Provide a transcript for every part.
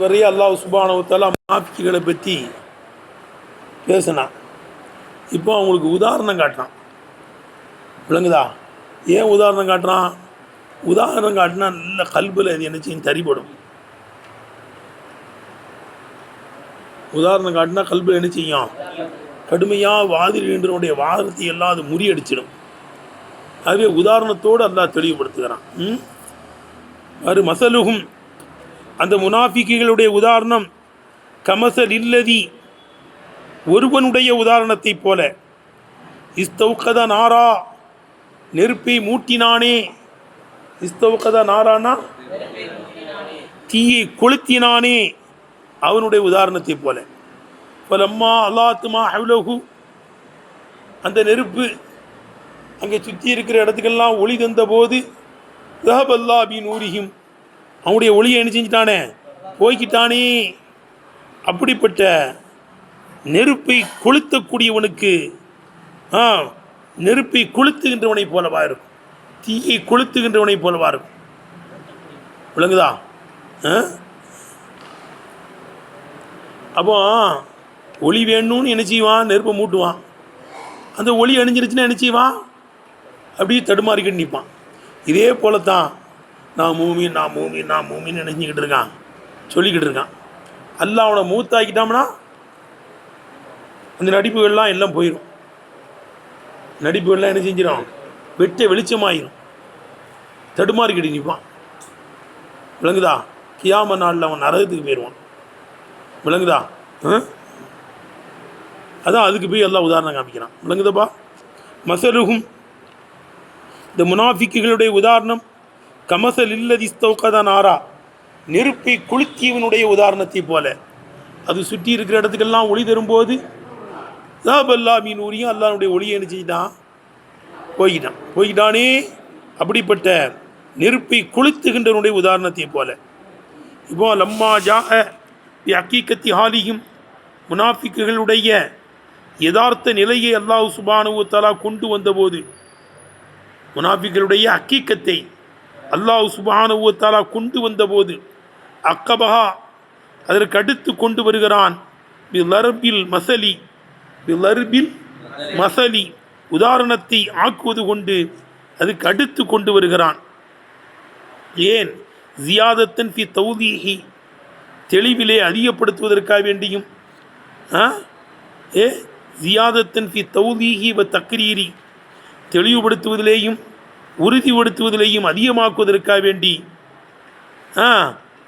வரைய அல்லாஹ் சுப்ஹானஹு வ தஆலா முனாஃபிக்குகளை பற்றி பேசினான். இப்போ அவங்களுக்கு உதாரணம் காட்டுறான். விளங்குதா? ஏன் உதாரணம் காட்டுறான்? உதாரணம் காட்டினா நல்ல கல்பில் அது என்ன செய்யும்? தரிபடும். உதாரணம் காட்டினா கல்பில் என்ன செய்யும்? கடுமையாக வாதிடுகின்றனுடைய வாதத்தை எல்லாம் அது முறியடிச்சிடும். ஆகவே உதாரணத்தோடு அல்லாஹ் தெளிவுபடுத்துகிறான். அது மசலுகும், அந்த முனாஃபிக்குகளுடைய உதாரணம் கமசல் இல்லதி, ஒருவனுடைய உதாரணத்தை போல, இஸ்தௌகத நாரா, நெருப்பை மூட்டினானே. இஸ்தௌகத நாரானா தீயை கொளுத்தினானே, அவனுடைய உதாரணத்தை போல. பலம்மா அல்லாத்துமா ஹவ்லஹு, அந்த நெருப்பு அங்கே சுற்றி இருக்கிற இடத்துக்கெல்லாம் ஒளி தந்த போது, ரஹபல்லா பின் ஊரிஹிம், அவனுடைய ஒளியை என்ன செஞ்சிட்டானே? போய்கிட்டானே. அப்படிப்பட்ட நெருப்பை கொளுத்தக்கூடியவனுக்கு நெருப்பை கொளுத்துகின்றவனை போலவா இருக்கும், தீயை கொளுத்துகின்றவனை போலவா இருக்கும். விளங்குதா? அப்போ ஒளி வேணும்னு என்ன செய்வான்? நெருப்பை மூட்டுவான். அந்த ஒளி அணிஞ்சிருச்சுன்னா என்ன செய்வான்? அப்படியே தடுமாறிக்கிட்டு நிற்பான். இதே போலத்தான் நான் மூமின், நான் மூமின், நான் மூமின்னு நினைஞ்சிக்கிட்டு இருக்கான், சொல்லிக்கிட்டு இருக்கான். அல்லாஹ் அவனை மூத்தாக்கிட்டான்னா அந்த நடிப்புகள்லாம் எல்லாம் போயிடும். நடிப்புகள்லாம் என்ன செஞ்சிடும்? வெட்ட வெளிச்சமாயிரும். தடுமாறிக்கிட்டு நிற்பான். விளங்குதா? கியாம நாளில் அவன் நரகத்துக்கு போயிடுவான். விளங்குதா? அதான் அதுக்கு போய் எல்லாம் உதாரணம் காமிக்கிறான். விளங்குதப்பா? மசலுகும், இந்த முனாஃபிக்குகளுடைய உதாரணம் கமசல் இல்லதி இஸ்தௌகத நாரா, நெருப்பை கொளுத்தியவனுடைய உதாரணத்தை போல. அது சுற்றி இருக்கிற இடத்துக்கெல்லாம் ஒளி தரும்போது ரஹபல்லா மீன் ஊரியும், அல்லாஹ்வுடைய ஒளியை என்ன செஞ்சிட்டான்? போய்கிட்டானே. அப்படிப்பட்ட நெருப்பை கொளுத்துகின்றவனுடைய உதாரணத்தை போல. இப்போ லம்மா ஜா ஹக்கீக்கத்தி ஹாலியும், முனாஃபிக்குகளுடைய யதார்த்த நிலையை அல்லாஹ் சுப்ஹானஹு வ தஆலா கொண்டு வந்தபோது, முனாஃபிக்குகளுடைய ஹக்கீக்கத்தை அல்லாஹ் சுப்ஹானஹு வ தஆலா கொண்டு வந்தபோது, அக்கபஹா, அதற்கு அடுத்து கொண்டு வருகிறான். பிலர்பில் மசலி, பிலர்பில் மசலி, உதாரணத்தை ஆக்குவது கொண்டு அதுக்கு அடுத்து கொண்டு வருகிறான். ஏன்? ஜியாதத்தன் ஃபி தௌதீஹி, தெளிவிலே அதிகப்படுத்துவதற்காக வேண்டியும், ஜியாதத்தன் ஃபி தௌதீஹி வ தக்ரீரி, தெளிவுபடுத்துவதிலேயும் உறுதிப்படுத்துவதிலேயும் அதிகமாக்குவதற்காக வேண்டி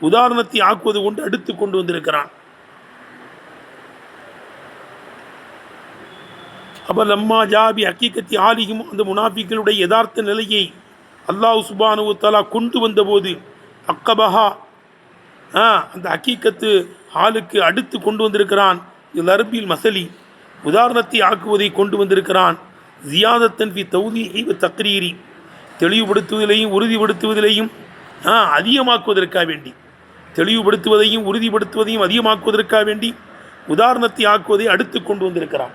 உதாரணத்தை ஆக்குவது கொண்டு அடுத்து கொண்டு வந்திருக்கிறான். அப்போ லம்மா ஜாபி ஹக்கீக்கத்தி ஆலியும், அந்த முனாஃபிக்களுடைய யதார்த்த நிலையை அல்லாஹ் சுப்ஹானஹு வ தஆலா கொண்டு வந்தபோது, அக்கபஹா, அந்த ஹக்கீக்கத்து ஹாலுக்கு அடுத்து கொண்டு வந்திருக்கிறான். லர்பில் மசலி, உதாரணத்தை ஆக்குவதை கொண்டு வந்திருக்கிறான். ஜியாதத்தன் ஃபி தௌதீஹி வ தக்ரீரி, தெளிவுபடுத்துவதிலையும் உறுதிப்படுத்துவதிலையும் அதிகமாக்குவதற்காக வேண்டி, தெளிவுபடுத்துவதையும் உறுதிப்படுத்துவதையும் அதிகமாக்குவதற்காக வேண்டி உதாரணத்தை ஆக்குவதை அடுத்து கொண்டு வந்திருக்கிறான்.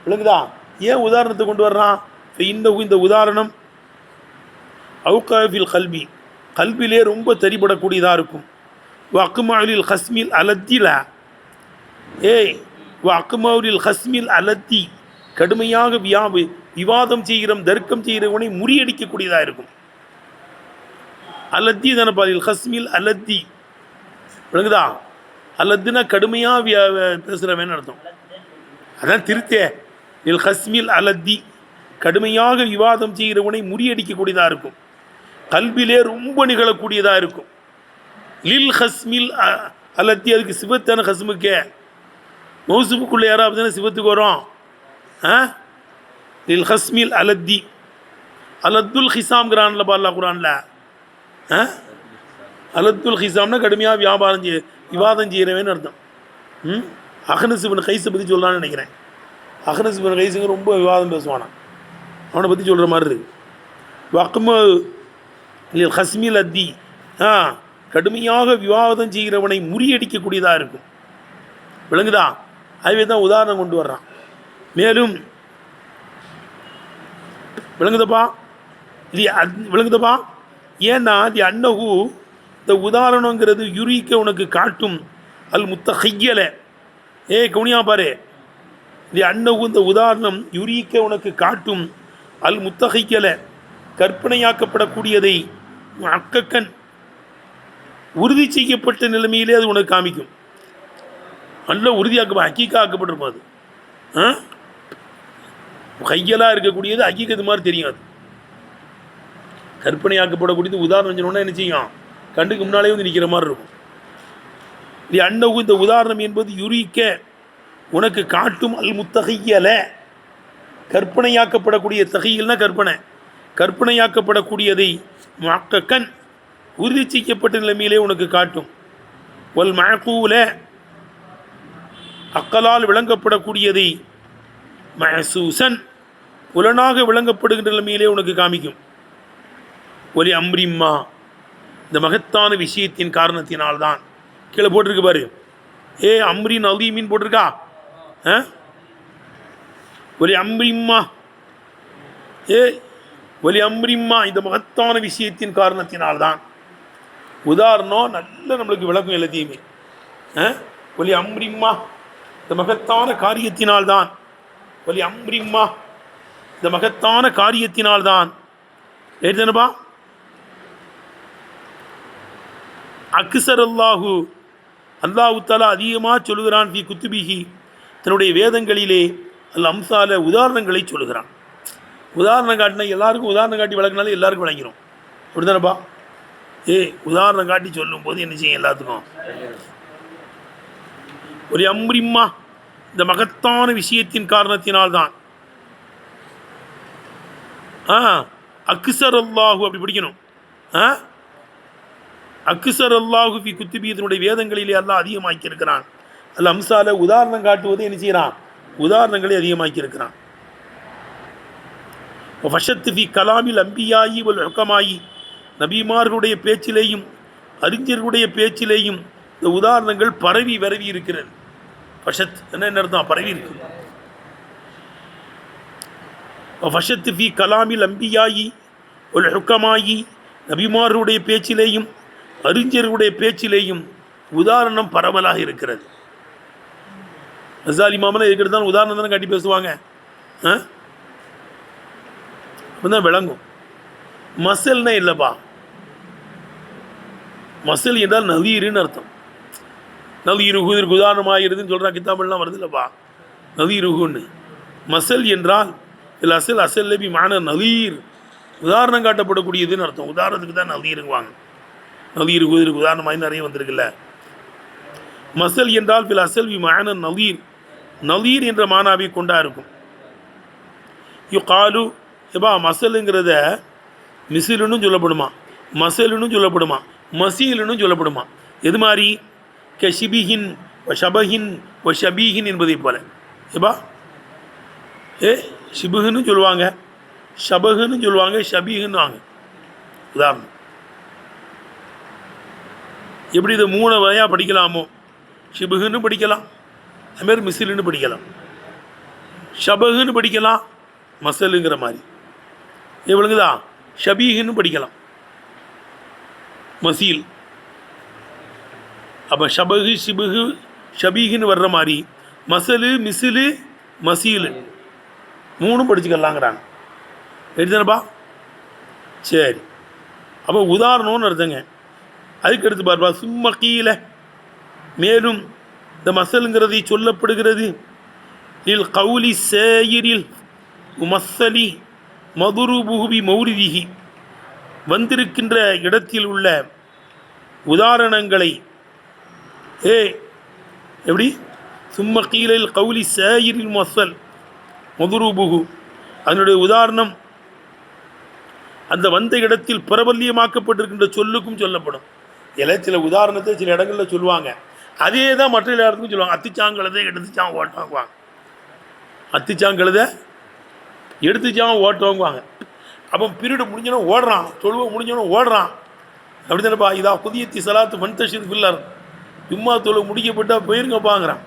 விளங்குதா? ஏன் உதாரணத்தை கொண்டு வர்றான்? இந்த உதாரணம் அவுகாஃபில் கல்வி, கல்விலே ரொம்ப தரிபடக்கூடியதாக இருக்கும். அக்குமாலில் ஹஸ்மில் அலத்தில, அக்குமாலில் ஹஸ்மில் அலத்தி, கடுமையாக விவாதம் செய்கிறோம், தர்க்கம் செய்கிறவனை முறியடிக்கக்கூடியதாக இருக்கும். அலத்தி தனபாலில் ஹஸ்மில் அலத்தி. விளங்குதா? அலத்தினா கடுமையாக பேசுகிறவன் அர்த்தம். அதான் திருத்தே. இல் ஹஸ்மில் அலத்தி, கடுமையாக விவாதம் செய்கிறவனை முறியடிக்கக்கூடியதாக இருக்கும். கல்விலே ரொம்ப நிகழக்கூடியதாக இருக்கும். லில் ஹஸ்மில் அலத்தி, அதுக்கு சிவத்தான ஹஸ்முக்கே, மௌசுஃபுக்குள்ளே யாராவது தானே சிவத்துக்கு வரும். லில் ஹஸ்மில் அலத்தி, அலத்துல் ஹிசாம்ங்கிறான்ல பால்லா குரானில். அலத்துல் ஹிசாம்னா கடுமையாக விவாதம் செய்கிறவன் அர்த்தம். அஹ்னஸ் இப்னு கைஸை பற்றி சொல்லலான்னு நினைக்கிறேன். அஹ்னஸ் இப்னு கைஸுங்க ரொம்ப விவாதம் பேசுவானா, அவனை பற்றி சொல்கிற மாதிரி இருக்கு. வக்மு லில் ஹஸ்மில் அத்தி, கடுமையாக விவாதம் செய்கிறவனை முறியடிக்கக்கூடியதாக இருக்கும். விளங்குதா? அதுவே தான் உதாரணம் கொண்டு வர்றான். மேலும் விளங்குதப்பா? விளங்குதப்பா? ஏன்னா அது அன்னஹு இந்த உதாரணங்கிறது யுரீக்க உனக்கு காட்டும் அல் முத்தஹையல கவுனியா பாரு இது அன்னகு இந்த உதாரணம் யுரீக்க உனக்கு காட்டும் அல் முத்தஹையல கற்பனையாக்கப்படக்கூடியதை அக்கக்கன் உறுதி செய்யப்பட்ட நிலைமையிலே அது உனக்கு காமிக்கும். நல்ல உறுதியாக்க ஹக்கீக்கா ஆக்கப்பட்டிருக்கும். அது கையலாக இருக்கக்கூடியது ஹக்கீக்கத்து மாதிரி தெரியும். அது கற்பனையாக்கப்படக்கூடியது உதாரணம் சொன்னோன்னா என்ன செய்யும், கண்டுக்கு முன்னாலே வந்து நிற்கிற மாதிரி இருக்கும். இது அன்னகு இந்த உதாரணம் என்பது யுரீக்க உனக்கு காட்டும் அல் முத்தகையல கற்பனையாக்கப்படக்கூடிய தகையில்னா கற்பனையாக்கப்படக்கூடியதை மக்கக்கன் உறுதி செய்யப்பட்ட நிலைமையிலே உனக்கு காட்டும். வல் மஅகூல அக்கலால் விளங்கப்படக்கூடியதை மஹசூசன் புலனாக விளங்கப்படுகின்ற நிலைமையிலே உனக்கு காமிக்கும். ஒலி அம்ரிம்மா இந்த மகத்தான விஷயத்தின் காரணத்தினால்தான். கீழே போட்டிருக்கு பாரு, அம்ரின் அலீமின் போட்டிருக்கா. ஒலி அம்ரிம்மா ஒலி அம்ரிம்மா இந்த மகத்தான விஷயத்தின் காரணத்தினால்தான். உதாரணம் நல்ல நம்மளுக்கு விளக்கம் எல்லாத்தையுமே. ஒலி அம்ரிம்மா இந்த மகத்தான காரியத்தினால்தான். ஒலி அம்ரிம்மா இந்த மகத்தான காரியத்தினால்தான். ஏதனப்பா அக்ஸர் அல்லாஹு தாலா அதிகமாக சொல்லுகிறான். ஃபி குத்துபிஹி தன்னுடைய வேதங்களிலே அல் அம்சால உதாரணங்களை சொல்லுகிறான். உதாரணம் காட்டினா எல்லாருக்கும் உதாரணம் காட்டி விளக்குனாலும் எல்லாருக்கும் விளங்கிடும். அப்படிதானப்பா? உதாரணம் காட்டி சொல்லும் போது என்ன செய்யும் எல்லாத்துக்கும். ஒரு அம்ரிம்மா இந்த மகத்தான விஷயத்தின் காரணத்தினால்தான். அக்ஸர் அல்லாஹு அப்படி படிக்கணும். அக்ஸர் அல்லாஹு ஃபி குத்துபியத்தினுடைய வேதங்களிலே அல்லாஹ் அதிகமாக்கி இருக்கிறான். அல் அம்சால உதாரணம் காட்டுவதை என்ன செய்யறான், உதாரணங்களை அதிகமாக்கி இருக்கிறான். வஷத்து ஃபி கலாமில் அம்பியாயி வல் ஹுக்கமாயி நபிமார்களுடைய பேச்சிலேயும் அறிஞர்களுடைய பேச்சிலேயும் இந்த உதாரணங்கள் பரவி வரவி இருக்கிறது. வஷத் என்ன அர்த்தம், பரவி இருக்கு. வஷத்து ஃபி கலாமில் அம்பியாயி வல் ஹுக்கமாயி நபிமார்களுடைய பேச்சிலேயும் அறிஞர்களுடைய பேச்சிலேயும் உதாரணம் பரவலாக இருக்கிறது. மசாலி மாமனா இருக்கிறது தான் உதாரணம் தானே காட்டி பேசுவாங்க. அப்பதான் விளங்கும். மசல்னா இல்லைப்பா, மசல் என்றால் நதீருன்னு அர்த்தம். நதீருகு இதற்கு உதாரணமாகிறதுன்னு சொல்கிறா கிதாபெல்லாம் வருது இல்லைப்பா, நதீருகுன்னு. மசல் என்றால் இல்லை அசல் அசல் லபி மான நதீர் உதாரணம் காட்டப்படக்கூடியதுன்னு அர்த்தம். உதாரணத்துக்கு தான் நதீருங்குவாங்க. நதீருகு இதற்கு உதாரணமாக நிறைய வந்திருக்குல்ல. மசல் என்றால் பில் அசல் வி மான நதீர், நதீர் என்ற மானாவை கொண்டா இருக்கும். யுகாலு எப்பா மசலுங்கிறத மிசிலுன்னு சொல்லப்படுமா, மசலுன்னு சொல்லப்படுமா, மசீலுன்னு சொல்லப்படுமா. எது மாதிரி ஷிபிஹின் ஷபஹின் ஷபீஹின் என்பதை போல. எப்பா ஷிபுன்னு சொல்லுவாங்க, ஷபஹுன்னு சொல்லுவாங்க, ஷபீஹுன்னு வாங்க. உதாரணம் எப்படி இதை 3 வகையாக படிக்கலாமோ, ஷிபுன்னு படிக்கலாம், அதுமாரி மிசிலுன்னு படிக்கலாம், ஷபஹுன்னு படிக்கலாம், மசலுங்கிற மாதிரி எவ்வளவுதா ஷபீஹுன்னு படிக்கலாம், மசீல். அப்போ ஷபஹு ஷிபுஹு ஷபீஹுன்னு வர்ற மாதிரி மசலு மிசிலு மசீலு 3 படிச்சுக்கலாங்கிறாங்க. எடுத்தானப்பா? சரி, அப்போ உதாரணம்னு அர்த்தங்க. அதுக்கு எடுத்து பார்ப்பா, சும்மா கீழே மேலும் இந்த மசலுங்கிறதை சொல்லப்படுகிறது. இல் கவுலி சேயிரில் உமஸ்ஸலி மதுருபுகுபி மௌரிதிஹி வந்திருக்கின்ற இடத்தில் உள்ள உதாரணங்களை எப்படி சும்ம கீழில் கவுலி சேயிரில் மஸ்ஸல் மதுருபுகு அதனுடைய உதாரணம் அந்த வந்த இடத்தில் பிரபல்யமாக்கப்பட்டிருக்கின்ற சொல்லுக்கும் சொல்லப்படும். சில உதாரணத்தை சில இடங்களில் சொல்லுவாங்க, அதே தான் மற்ற இடத்துக்கும் சொல்லுவாங்க. அத்திச்சாங்கழுதை எடுத்துச்சான் ஓட்டுவாங்குவாங்க, அத்திச்சாங்கழுதை எடுத்துச்சான் ஓட்டுவாங்குவாங்க. அப்போ பீரியடு முடிஞ்சோன்னா ஓடுறான், தொழுவ முடிஞ்சோன்னா ஓடுறான். அப்படி தானேப்பா? இதா புதியத்தி சலாத்து மன்தஷிர் பில்லர் ஜும்மா தொழு முடிக்கப்பட்டால் போயிருங்கப்பாங்கிறான்.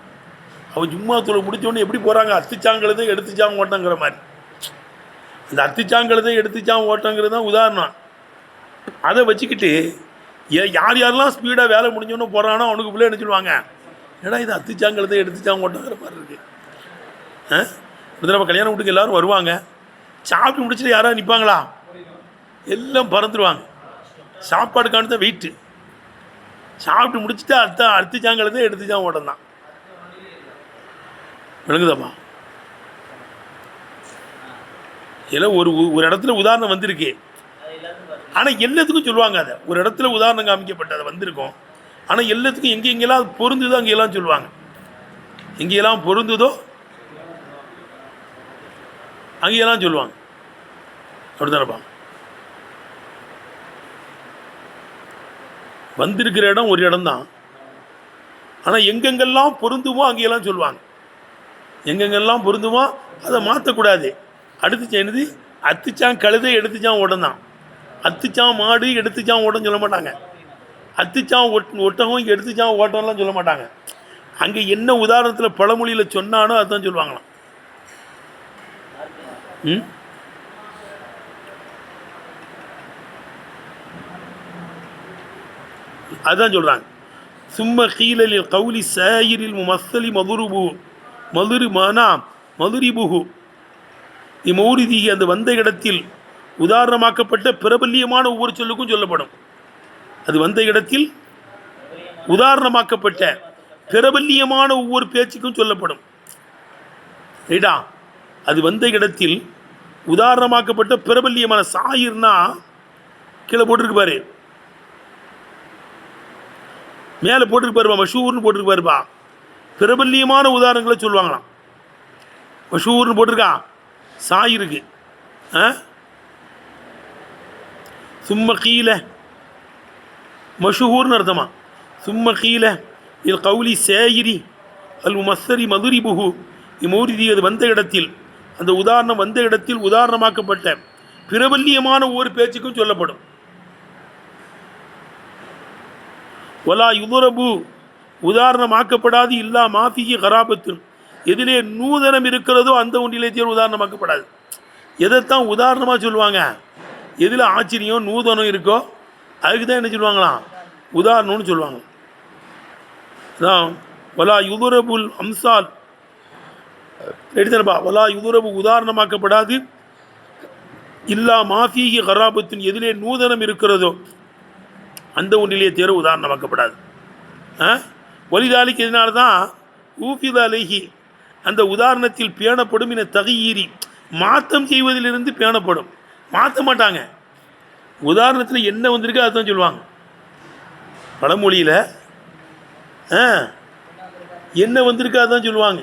அவன் ஜும்மா தொழு முடித்தோடனே எப்படி போகிறாங்க, அத்திச்சாங்கழுதை எடுத்துச்சான் ஓட்டங்கிற மாதிரி. அந்த அத்திச்சாங்கழுதை எடுத்துச்சான் ஓட்டங்கிறது தான் உதாரணம். அதை வச்சுக்கிட்டு யார் யாரெல்லாம் ஸ்பீடாக வேலை முடிஞ்சோன்னு போகிறானோ அவனுக்கு பிள்ளை என்ன சொல்லுவாங்க, ஏன்னா இது அத்துச்சாங்கலத்தை எடுத்துச்சாங்க ஓட்டாங்கிற மாதிரி இருக்குது. நம்ம கல்யாணம் வீட்டுக்கு எல்லோரும் வருவாங்க, சாப்பிட்டு முடிச்சுட்டு யாராவது நிற்பாங்களா, எல்லாம் பறந்துடுவாங்க. சாப்பாடு காணுதான் வெயிட்டு, சாப்பிட்டு முடிச்சுட்டு அத்துச்சாங்கலத்தை எடுத்துச்சாங்க ஓட்டம் தான். விளங்குதாப்பா? இதில் ஒரு இடத்துல உதாரணம் வந்திருக்கு, ஆனால் எல்லாத்துக்கும் சொல்லுவாங்க. அதை ஒரு இடத்துல உதாரணம் காமிக்கப்பட்டு அதை வந்திருக்கும், ஆனால் எல்லாத்துக்கும் எங்கெங்கெல்லாம் பொருந்துதோ அங்கெல்லாம் சொல்லுவாங்க. எங்கெல்லாம் பொருந்துதோ அங்கெல்லாம் சொல்லுவாங்க. அப்படித்தானப்பா? வந்திருக்கிற இடம் ஒரு இடம் தான், ஆனால் எங்கெங்கெல்லாம் பொருந்துமோ அங்கெல்லாம் சொல்லுவாங்க. எங்கெங்கெல்லாம் பொருந்துமோ அதை மாற்றக்கூடாது. அடுத்து செய்யணுது அத்துச்சான் கழுதை எடுத்துச்சான் ஓட்டம் தான். அத்துச்சான் மாடு எடுத்துச்சான் ஓட்டம் சொல்ல மாட்டாங்க. அத்துச்சான் ஒட்டகம் எடுத்துச்சான் ஓட்டம்லாம் சொல்ல மாட்டாங்க. அங்கே என்ன உதாரணத்தில் பழமொழியில் சொன்னானோ அதுதான் சொல்லுவாங்களாம். அதுதான் சொல்கிறாங்க. சும்ம கீழலில் கவுலி சாயிரில் முமஸ்ஸலி மதுரிபுகு இம்மௌரிதி, அந்த வந்த இடத்தில் உதாரணமாக்கப்பட்ட பிரபல்யமான ஒவ்வொரு சொல்லுக்கும் சொல்லப்படும். அது வந்த இடத்தில் உதாரணமாக்கப்பட்ட பிரபல்யமான ஒவ்வொரு பேச்சுக்கும் சொல்லப்படும். ரைட்டா? அது வந்த இடத்தில் உதாரணமாக்கப்பட்ட பிரபல்யமான, சாயிர்னா கீழே போட்டிருக்கு பாரு, மேலே போட்டிருக்கு பாருப்பா, மஷூர்னு போட்டிருக்கு பாருப்பா. பிரபல்யமான உதாரணங்களை சொல்லுவாங்களாம். மஷூர்னு போட்டிருக்கா, சாயிருக்கு. சும்ம கீழ மஷூர்னு அர்த்தமா. சும்ம கீழ இல் கவுலி சேயிரி அல் முமஸ்ஸரி மதுரிபுகு இம்மௌரிதி, அது வந்த இடத்தில், அந்த உதாரணம் வந்த இடத்தில் உதாரணமாக்கப்பட்ட பிரபல்யமான ஒவ்வொரு பேச்சுக்கும் சொல்லப்படும். ஒலா யுதுரபு, உதாரணமாக்கப்படாது. இல்லா மாஃபிகி கராபத்து, எதிலே நூதனம் இருக்கிறதோ அந்த ஒன்றிலே உதாரணமாக்கப்படாது. எதைத்தான் உதாரணமாக சொல்லுவாங்க, எதில் ஆச்சரியம் நூதனம் இருக்கோ அதுக்கு தான் என்ன சொல்லுவாங்களாம், உதாரணம்னு சொல்லுவாங்க. அதான் வலா யுதுரபுல் அம்சால் எடுத்தனப்பா. வலா யுதுரபு, உதாரணமாக்கப்படாது. இல்லா மாஃபிகி கராபத்தின், எதிலே நூதனம் இருக்கிறதோ அந்த ஒன்றிலே உதாரணமாக்கப்படாது. வலிதாலிக்கு இதனால தான் ஊஃபித அலைஹி, அந்த உதாரணத்தில் பேணப்படும். என தகையீரி, மாற்றம் செய்வதிலிருந்து பேணப்படும். மாற்ற மாட்டாங்க. உதாரணத்தில் என்ன வந்திருக்கு அதுதான் சொல்லுவாங்க. பழமொழியில் என்ன வந்திருக்கு அதுதான் சொல்லுவாங்க.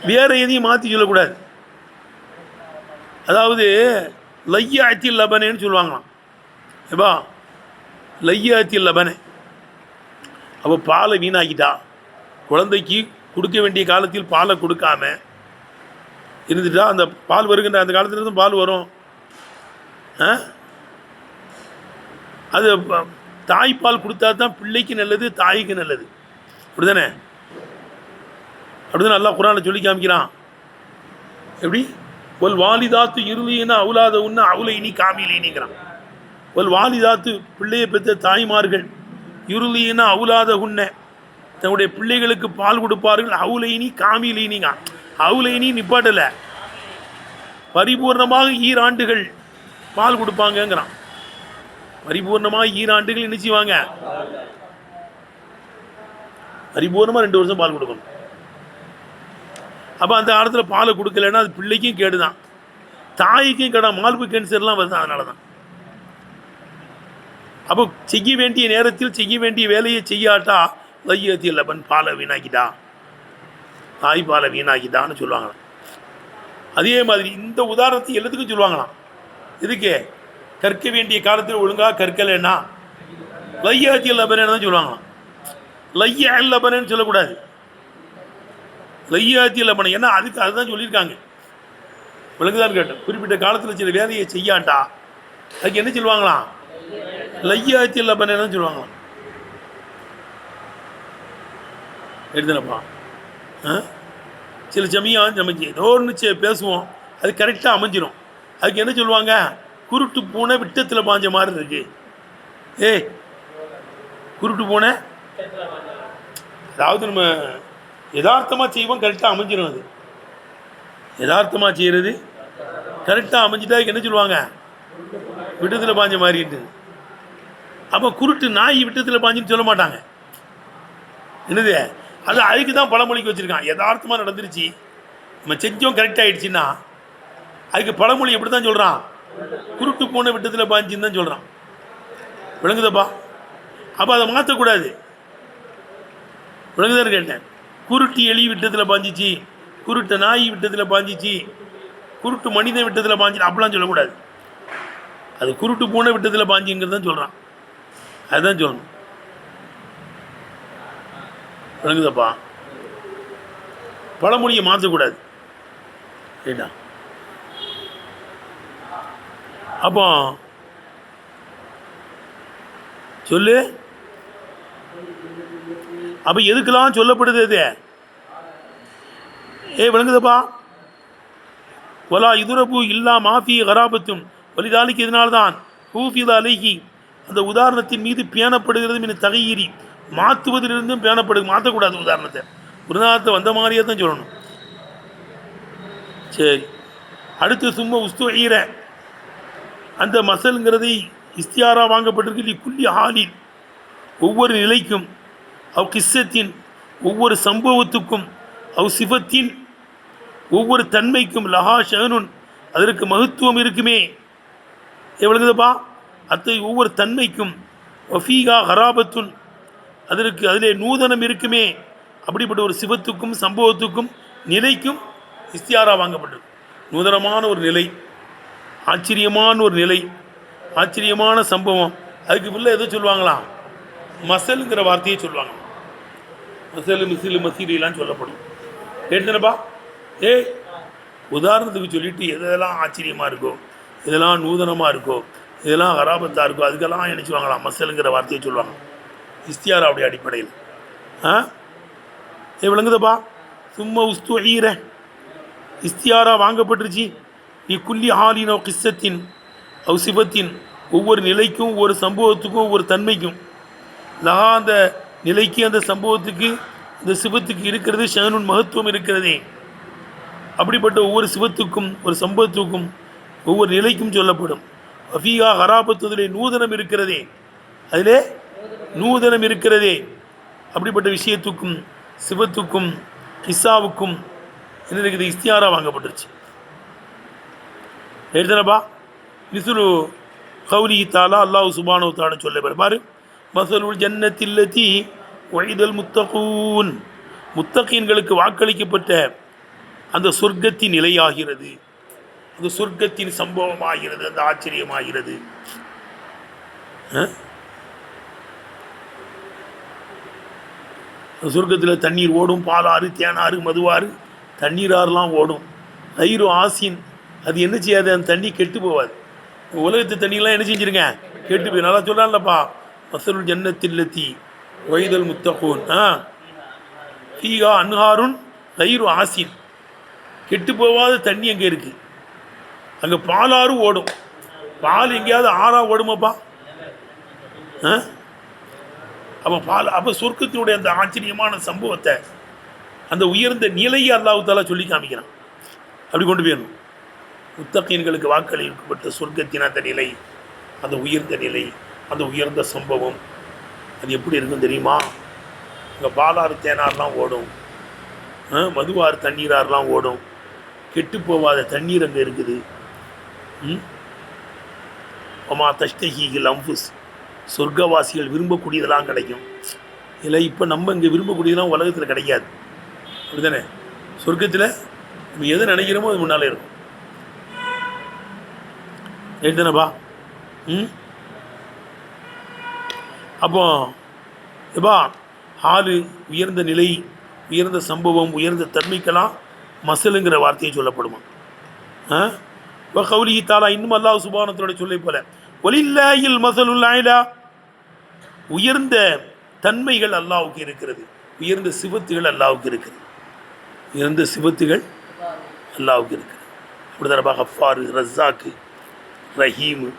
வேற எதையும் மாற்றி சொல்லக்கூடாது. அதாவது லையாத்தில் லபனேன்னு சொல்லுவாங்களாம். ஏப்பா லையாத்தில் லபனே, அப்போ பாலை வீணாக்கிட்டா, குழந்தைக்கு கொடுக்க வேண்டிய காலத்தில் பாலை கொடுக்காம இருந்துட்டா, அந்த பால் வருகின்ற அந்த காலத்தில் இருந்து பால் வரும். அது தாய்ப்பால் கொடுத்தா தான் பிள்ளைக்கு நல்லது, தாய்க்கு நல்லது. அப்படிதானே? அப்படிதான் நல்லா குரானை சொல்லி காமிக்கிறான். எப்படி? ஒல் வாலிதாத்து இருளின்னா அவுலாத உன்ன அவுலை இனி காமியிலினிக்கிறான். ஒல் வாலிதாத்து, பிள்ளையை பெற்ற தாய்மார்கள், இருளின்னா அவுலாத உன்ன, தன்னுடைய பிள்ளைகளுக்கு பால் கொடுப்பார்கள். அவுலைனி காமியிலினிங்க, அவுலைனி நிப்பாட்டல, பரிபூர்ணமாக ஈராண்டுகள் பால் கொடுப்பாங்கங்கிறான். பரிபூர்ணமாக ஈராண்டுகள் என்ன செய்வாங்க, பரிபூர்ணமாக 2 வருஷம் பால் கொடுக்கணும். அப்போ அந்த காலத்தில் பாலை கொடுக்கலன்னா அது பிள்ளைக்கும் கேடு தான், தாய்க்கும் கேடா, மார்பு கேன்சர்லாம் வருது. அதனால தான். அப்போ செய்ய வேண்டிய நேரத்தில் செய்ய வேண்டிய வேலையை செய்யாட்டா லையத்தில் லபன், பாலை வீணாக்கிட்டா, தாய் பாலை வீணாக்கிட்டான்னு சொல்லுவாங்களாம். அதே மாதிரி இந்த உதாரணத்தை எல்லாத்துக்கும் சொல்லுவாங்களாம். இதுக்கு கற்க வேண்டிய காலத்தில் ஒழுங்காக கற்கலைன்னா லையத்தில் லபனேன்னு தான் சொல்லுவாங்களாம். லைய லபனேன்னு சொல்லக்கூடாது, லையாத்தில் லபனை. ஏன்னா அதுக்கு அதுதான் சொல்லியிருக்காங்க. விளங்குதான் கேட்டேன். குறிப்பிட்ட காலத்தில் சில வேலையை செய்யாட்டா அதுக்கு என்ன சொல்லுவாங்களாம், லையாத்தில் லபனேன்னு தான் சொல்லுவாங்களாம். எடுத்துனப்பா சில சமயம் நம்ம ஏதோ ஒன்று பேசுவோம், அது கரெக்டாக அமைஞ்சிடும். அதுக்கு என்ன சொல்லுவாங்க, குருட்டு பூனை விட்டத்தில் பாஞ்ச மாதிரி இருக்கு. ஏய், குருட்டு பூனை அதாவது நம்ம யதார்த்தமாக செய்வோம், கரெக்டாக அமைஞ்சிடும். அது யதார்த்தமாக செய்கிறது கரெக்டாக அமைஞ்சிட்டா என்ன சொல்லுவாங்க? விட்டத்தில் பாஞ்ச மாதிரிட்டு. அப்போ குருட்டு நாய் விட்டத்தில் பாஞ்சுன்னு சொல்ல மாட்டாங்க. என்னது அது? அதுக்கு தான் பழமொழிக்கு வச்சுருக்கான். யதார்த்தமாக நடந்துருச்சு, நம்ம செஞ்சோம் கரெக்டாகிடுச்சின்னா அதுக்கு பழமொழி எப்படி தான் சொல்கிறான்? குருட்டு பூனை விட்டத்தில் பாஞ்சின்னு தான் சொல்கிறான். விளங்குதப்பா? அப்போ அதை மாற்றக்கூடாது. விளங்குதான்னு கேட்டேன். குருட்டு எலி விட்டத்தில் பாஞ்சிச்சு, குருட்டு நாய் விட்டத்தில் பாஞ்சிச்சு, குருட்டு மனிதன் விட்டத்தில் பாஞ்சி அப்படிலாம் சொல்லக்கூடாது. அது குருட்டு பூனை விட்டத்தில் பாஞ்சிங்கிறது தான் சொல்கிறான். அதுதான் சொல்லணும். விளங்குதப்பா? பழமொழியை மாற்றக்கூடாது. சரிடா. அப்போ சொல்லு. அப்போ எதுக்கெல்லாம் சொல்லப்படுது இது? விளங்குதப்பா? ஒலா இதுரபு இல்லா மாஃபி கராபத்தும் வலிதாலிக்கு இதனால்தான் ஹூஃபித அலைஹி அந்த உதாரணத்தின் மீது பேணப்படுகிறது. மீன் தகையிரி மாற்றுவதிலிருந்தும் பேணப்படுது. மாற்றக்கூடாது உதாரணத்தை. உதாரணத்தை வந்த மாதிரியே தான் சொல்லணும். சரி, அடுத்து சும்மா உஸ்துஈர அந்த மசல்ங்கிறதை இஸ்தியாரா வாங்கப்பட்டிருக்கு. குல்லி ஹாலின் ஒவ்வொரு நிலைக்கும், அவ் கிஸ்ஸத்தின் ஒவ்வொரு சம்பவத்துக்கும், அவ் சிஃபத்தின் ஒவ்வொரு தன்மைக்கும், லஹா ஷஹனுன் அதற்கு மகத்துவம் இருக்குமே. எவ்வளவுதுப்பா? அத்தகைய ஒவ்வொரு தன்மைக்கும், வஃபீகா ஹராபத்துன் அதற்கு அதிலே நூதனம் இருக்குமே. அப்படிப்பட்ட ஒரு சிவத்துக்கும் சம்பவத்துக்கும் நிலைக்கும் இஸ்தியாரா வாங்கப்பட்டிருக்கு. நூதனமான ஒரு நிலை, ஆச்சரியமான ஒரு நிலை, ஆச்சரியமான சம்பவம். அதுக்கு உள்ள எதை சொல்லுவாங்களாம்? மசலுங்கிற வார்த்தையை சொல்லுவாங்க. மசல், மிசில், மசீலாம் சொல்லப்படும். கேட்டுனப்பா? உதாரணத்துக்கு சொல்லிட்டு எதெல்லாம் ஆச்சரியமாக இருக்கோ, இதெல்லாம் நூதனமாக இருக்கோ, இதெல்லாம் ஹராபத்தாக இருக்கோ, அதுக்கெல்லாம் நினச்சிவாங்களாம் மசலுங்கிற வார்த்தையை சொல்லுவாங்க இஸ்தியாராவுடைய அடிப்படையில். விளங்குதப்பா? சும்மா உஸ்துஈர இஸ்தியாரா வாங்கப்பட்டுருச்சு. நீ குல்லி ஹாலினோ கிஸ்ஸத்தின் அவ் சிபத்தின் ஒவ்வொரு நிலைக்கும், ஒவ்வொரு சம்பவத்துக்கும், ஒவ்வொரு தன்மைக்கும், லஹா அந்த நிலைக்கு, அந்த சம்பவத்துக்கு, அந்த சிவத்துக்கு இருக்கிறது ஷஹனுன் மகத்துவம் இருக்கிறதே. அப்படிப்பட்ட ஒவ்வொரு சிவத்துக்கும், ஒரு சம்பவத்துக்கும், ஒவ்வொரு நிலைக்கும் சொல்லப்படும். வஃபீகா ஹராபத்து அதிலே நூதனம் இருக்கிறதே, அதிலே நூதனம் இருக்கிறதே. அப்படிப்பட்ட விஷயத்துக்கும், சிவத்துக்கும், கிஸ்ஸாவுக்கும் என்ன இருக்குது? இஸ்தியாரா வாங்கப்பட்டுருச்சு. எழுதுனப்பா? மிசுலு கௌலி தாலா அல்லாஹ் சுப்ஹானஹு வ தஆலா சொல்ல பாரு, மஸலுல் ஜன்னத்தில்லதி வஇதல் முத்தகூன் முத்தகீன்களுக்கு வாக்களிக்கப்பட்ட அந்த சொர்க்கத்தின் நிலையாகிறது, அந்த சொர்க்கத்தின் சம்பவமாகிறது, அந்த ஆச்சரியமாகிறது. சொர்க்கத்தில் தண்ணீர் ஓடும், பாலாறு, தேனாறு, மதுவாறு, தண்ணீராறுலாம் ஓடும். தயிர் ஆசின் அது என்ன செய்யாது? அந்த தண்ணி கெட்டு போகாது. உலகத்து தண்ணியெலாம் என்ன செஞ்சுருங்க? கெட்டு போய். நல்லா சொல்கிறான்லப்பா, மஸலுல் ஜன்னத்தில்லதி வஇதல் முத்தகூன் ஃபீஹா அன்ஹாருன் தயிர் ஆசின். கெட்டு போகாத தண்ணி அங்கே இருக்குது. அங்கே பாலாறு ஓடும். பால் எங்கேயாவது ஆறா ஓடுமாப்பா? அப்போ அப்போ சொர்க்கத்தினுடைய அந்த ஆச்சரியமான சம்பவத்தை, அந்த உயர்ந்த நிலையை அல்லாஹ் தஆலா சொல்லி காமிக்கிறான். அப்படி கொண்டு போயிடணும். முத்தகீன்களுக்கு வாக்களிக்கப்பட்ட சொர்க்கத்தின் அந்த நிலை, அந்த உயர்ந்த நிலை, அந்த உயர்ந்த சம்பவம், அது எப்படி இருக்கும் தெரியுமா? அங்கே பாலாறு தேனாறுலாம் ஓடும், மதுவாறு தண்ணீராறுலாம் ஓடும். கெட்டு போகாத தண்ணீர் அங்கே இருக்குது. ஒமா தஷ்தஹீஹில் அன்ஃபுஸ் சொர்க்கவாசிகள் விரும்பக்கூடியதெல்லாம் கிடைக்கும். இல்லை இப்போ நம்ம இங்கே விரும்பக்கூடியதெல்லாம் உலகத்தில் கிடைக்காது. அப்படிதானே? சொர்க்கத்தில் நம்ம எதை நினைக்கிறோமோ அது முன்னால் இருக்கும். எழுதுனப்பா? அப்போ எப்பா ஆளு உயர்ந்த நிலை, உயர்ந்த சம்பவம், உயர்ந்த தன்மைக்கெல்லாம் மசலுங்கிற வார்த்தையை சொல்லப்படுமா? கௌலி தாலா இன்னும் அல்லாஹ் சுப்ஹானஹு சொல்லை போல வலில்லாஹில் மஸலுல் அலா உயர்ந்த தன்மைகள் அல்லாஹ்வுக்கு இருக்கிறது, உயர்ந்த சிவத்துகள் அல்லாஹ்வுக்கு இருக்கிறது, உயர்ந்த சிவத்துகள் அல்லாஹ்வுக்கு இருக்கிறது. அப்படிதானப்பா? கஃபாரு, ரஸாக்கு, ரஹீமு,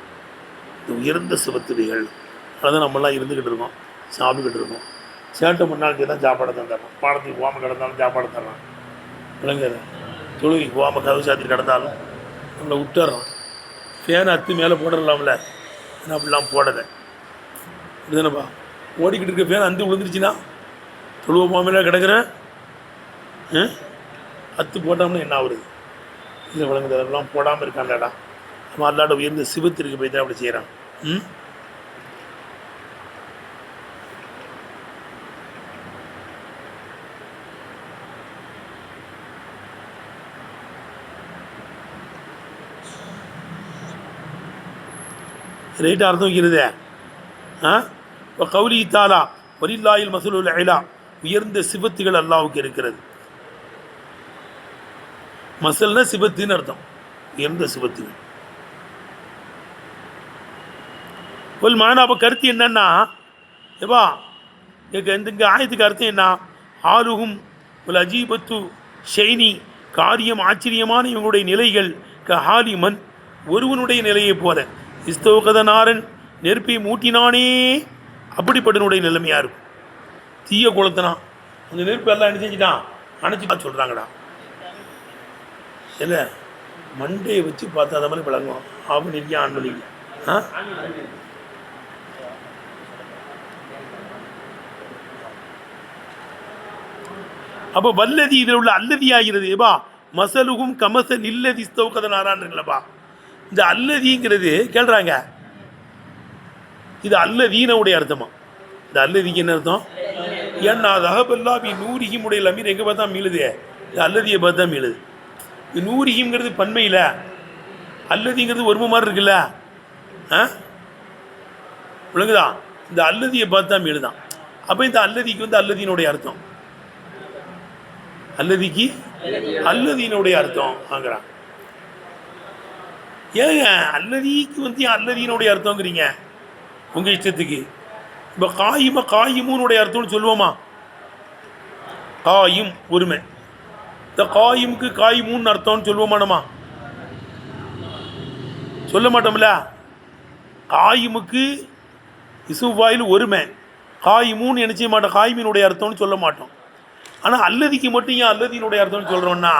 இந்த உயர்ந்த சிவத்துடைகள். அதான் நம்மளாம் இருந்துக்கிட்டு இருக்கோம், சாப்பிட்டுக்கிட்டு இருக்கோம். சேட்டை பண்ணாலும் தான் சாப்பாடை தந்துடுறோம். பாடத்துக்கு போகாமல் கிடந்தாலும் சாப்பாடை தர்றான். விளங்குது. தொழுகைக்கு போகாமல் கதவு சாத்திட்டு கிடந்தாலும் நம்மளை விட்டுறோம். ஃபேனை அத்து மேலே போடலாம்ல, ஏன்னா அப்படிலாம் போடலை. இதுதானப்பா ஓடிக்கிட்டு இருக்க ஃபேன் அந்து விழுந்துருச்சுன்னா தொழுவ போகாமலே கிடக்கிறேன். அத்து போட்டோம்னா என்ன ஆகுறது? இல்லை விளங்குது. அதெல்லாம் போடாமல் இருக்கான்லடா. அவன் அல்லாட உயர்ந்த சிவத்திற்கு போய் தான் அப்படி செய்கிறான். ரைட்டு அர்த்தம் வைக்கிறதே. இப்போ கௌலி தாலா வலில்லாஹில் மஸலுல் அலா, உயர்ந்த சிபத்துகள் அல்லாஹ்வுக்கு இருக்கிறது. மசல்னா சிபத்துன்னு அர்த்தம், உயர்ந்த சிபத்துகள். ஒரு மானா அப்போ கருத்து என்னன்னா, ஏப்பா இந்த ஆயத்துக்கு அர்த்தம் என்ன? ஆளுகும் ஒரு அஜீபத்து ஷைனி, காரியம் ஆச்சரியமான இவங்களுடைய நிலைகள் ஹாலி மண், ஒருவனுடைய நிலையை போல. இஸ்தோகதனாரன், நெருப்பை மூட்டினானே அப்படிப்பட்டனுடைய நிலைமையாக இருக்கும். தீய குளத்தினா அந்த நெருப்பு எல்லாம் என்ன செஞ்சிட்டான், அணைச்சிட்டா சொல்கிறாங்கடா. இல்லை மண்டையை வச்சு பார்த்தா அந்த மாதிரி விளங்குவோம். Of பண்ணிருக்கியா, on பண்ணிருக்கியா? அப்போ வல்லதி இதில் உள்ள அல்லதி ஆகிறது. ஏபா மசலுகும் கமசல் இல்லதி இஸ்தோகதனாரான்ங்களப்பா. இந்த அல்லதிங்கிறது கேள்றாங்க, இது அல்லதீனுடைய அர்த்தமா? இந்த அல்லதிக்கு என்ன அர்த்தம்? ஏன்னா தகபல்லாபி நூரிகிம் உடைய லமீர் எங்கே பார்த்தா மீளுது? இந்த அல்லதியை பார்த்தா மீளுது. இது நூரிகிம்ங்கிறது பன்மையில், அல்லதிங்கிறது ஒருமை மாதிரி இருக்குல்ல, விளங்குதா? இந்த அல்லதியை பார்த்தா மீளுதான். அப்போ இந்த அல்லதிக்கு வந்து அல்லதீனுடைய அர்த்தம், அல்லதிக்கு அல்லதீனுடைய அர்த்தம் ஆங்கிறான். ஏங்க அல்லதிக்கு வந்து அல்லதீனுடைய அர்த்தங்கிறீங்க உங்கள் இஷ்டத்துக்கு? இப்போ காயிமுனுடைய அர்த்தம்னு சொல்லுவோமா? காயும் ஒருமை. இந்த காயிமுக்கு காயிமுன்னு அர்த்தம்னு சொல்லுவோமா? நம்ம சொல்ல மாட்டோம்ல. காயிமுக்கு இசுவாயில் ஒருமை, காயிமுன்னு என்ன செய்ய மாட்டோம், காயிமினுடைய அர்த்தம்னு சொல்ல மாட்டோம். ஆனால் அல்லதிக்கு மட்டும் ஏன் அல்லதீனுடைய அர்த்தம்னு சொல்கிறோன்னா,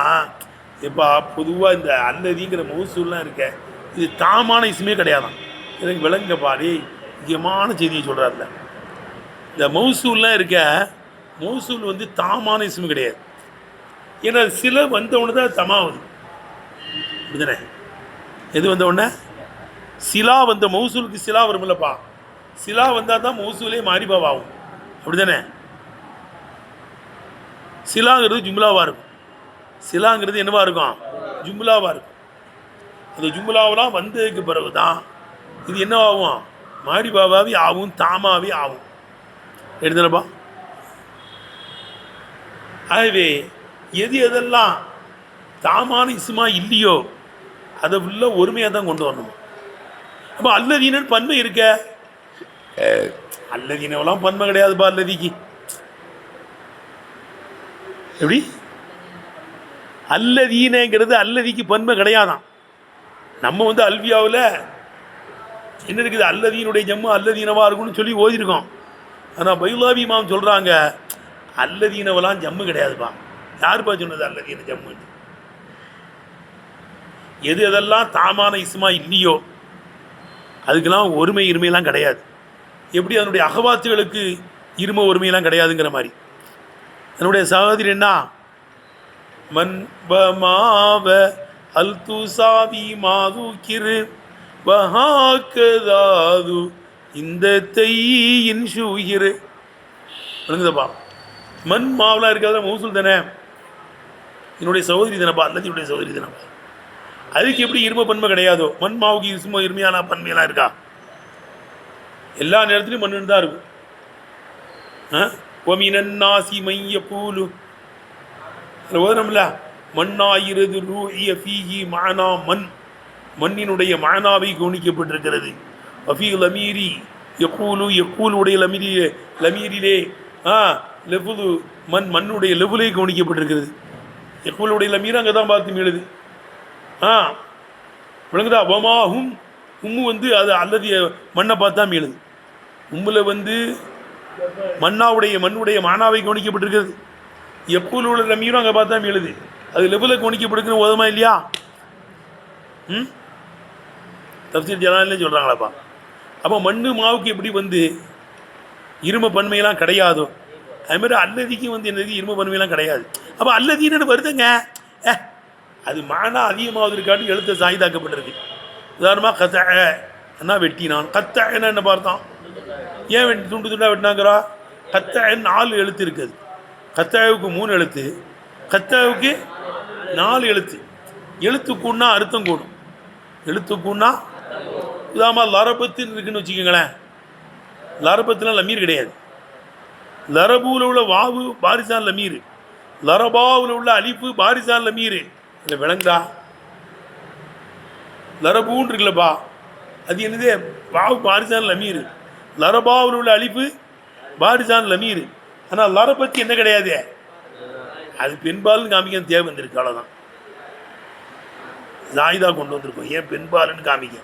இப்போ பொதுவாக இந்த அல்லதிங்கிற மௌசூல்லாம் இருக்க, இது தாமான இசுமே கிடையாதான். எனக்கு விளங்க பாரு, முக்கியமான செய்தியை சொல்கிறார்ல. இந்த மௌசூல்லாம் இருக்க, மௌசூல் வந்து தாமான இசுமே கிடையாது. ஏன்னா சில வந்தவுடனே தான் தமாவது, அப்படிதானே? எது வந்தவுடனே? சிலா வந்த மௌசூலுக்கு சிலா வருமில்லப்பா. சிலா வந்தால் தான் மௌசூலே மாறிபாவாகும், அப்படிதானே? சிலாங்கிறது ஜும்லாவாக இருக்கும். சிலாங்கிறது என்னவாக இருக்கும்? ஜும்லாவாக இருக்கும். அந்த ஜும்லாவெலாம் வந்ததுக்கு பிறகு தான் இது என்னவாகும்? மாடிபாவாவே ஆகும், தாமாவே ஆகும். எழுதுனப்பா. ஆகவே எது எதெல்லாம் தாமான இசுமா இல்லையோ அதை உள்ள ஒருமையாக தான் கொண்டு வரணும். அப்போ அல்லதீனன் பன்மை இருக்க, அல்லதீனவெல்லாம் பன்மை கிடையாதுப்பா. அல்லதிக்கு எப்படி? அல்லதீனங்கிறது அல்லதிக்கு பன்மை கிடையாதான். நம்ம வந்து அல்வியாவில் என்ன இருக்குது, அல்லதீனுடைய ஜம்மு அல்லதீனவா இருக்குன்னு சொல்லி ஓதிருக்கோம். ஆனால் பைலாவி இமாம் சொல்கிறாங்க, அல்லதீனவெல்லாம் ஜம்மு கிடையாதுப்பா. யாருப்பா சொன்னது அல்லதீன ஜம்மு? எது எதெல்லாம் தாமான இஸ்மா இல்லையோ அதுக்கெல்லாம் ஒருமை இருமையெல்லாம் கிடையாது. எப்படி அதனுடைய அகவாத்துகளுக்கு இருமை ஒருமையெல்லாம் கிடையாதுங்கிற மாதிரி. என்னுடைய சகோதரி என்ன மன் பமாவ அல் துசாவி மாது கிரு வஹாக்கதாது இந்த தையின் ஷூகிரு. விளங்குதப்பா? மண் மாவெலாம் இருக்காத மௌசூல் தானே, என்னுடைய சகோதரி தானப்பா, அல்லதியுடைய சகோதரி தானப்பா. அதுக்கு எப்படி இரும பன்மை கிடையாதோ, மண் மாவுக்கு இரும இருமையான பன்மையெல்லாம் இருக்கா? எல்லா நேரத்துலையும் மண்ணுன்னு தான் இருக்கும். ஒமினன்னாசி மைய பூலு ஓதனம்ல, மண்ணாயிரது ரூஇய ஃபீஹி மானா மண், மண்ணினுடைய மானாவை கவனிக்கப்பட்டிருக்கிறது. அஃபீ லமீரி யக்கூலு, யக்கூலுடைய லமீரிலே லெஃபுது மண், மண்ணுடைய லெஃபுலே கவனிக்கப்பட்டிருக்கிறது. யக்கூலுடைய லமீர் அங்கே தான் பார்த்து மீளுது. விளங்குதா? வமாஹும் உம்மு வந்து அது அல்லது மண்ணை பார்த்து தான் மீளுது. உம்முல வந்து மண்ணுடைய மானாவை கவனிக்கப்பட்டிருக்கிறது. எப்போது உள்ள லமீரும் அங்கே பார்த்தா மீளுது. அது லெவலில் கவனிக்கப்படுக்குன்னு ஓதமா இல்லையா? தப்சீர் ஜலாலே சொல்கிறாங்களாப்பா. அப்போ மண்ணு மாவுக்கு எப்படி வந்து இரும பன்மையெல்லாம் கிடையாதோ அதுமாதிரி அல்லதிக்கும் வந்து என்னது இரும பன்மையெல்லாம் கிடையாது. அப்போ அல்லதீன்னு வருதுங்க. அது மானா அதிகமாவதற்காட்டி எழுத்த சாய்தாக்கப்பட்டிருக்கு. உதாரணமாக கத்த என்ன வெட்டினான், கத்த என்ன பார்த்தோம், ஏன் துண்டு துண்டாக வெட்டினாங்கிறா? கத்த 4 எழுத்து இருக்குது. கத்தாவுக்கு 3 எழுத்து, கத்தாவுக்கு 4 எழுத்து. எழுத்து கூடனா அர்த்தம் கூடும். எழுத்து கூடனா உதாரணமாக லரபத்துன்னு இருக்குன்னு வச்சுக்கோங்களேன். லரபத்துலாம் லமீர் கிடையாது. லரபூவில் உள்ள வாவு பாரிசான் லமீர், லரபாவில் உள்ள அலிஃபு பாரிசான் லமீர். இல்லை விளங்குதா? லரபூன்னு இருக்குல்லப்பா, அது என்னது? வாவு பாரிசான் லமீர். லரபாவில் உள்ள அலிஃபு பாரிசான் லமீர். ஆனால் லரபத்து என்ன கிடையாது, அது பெண்பால்னு காமிக்க தேவை வந்திருக்கு. அவ்வளோதான். ஜாயிதா கொண்டு வந்திருக்கோம். ஏன் பெண்பால்னு காமிக்க?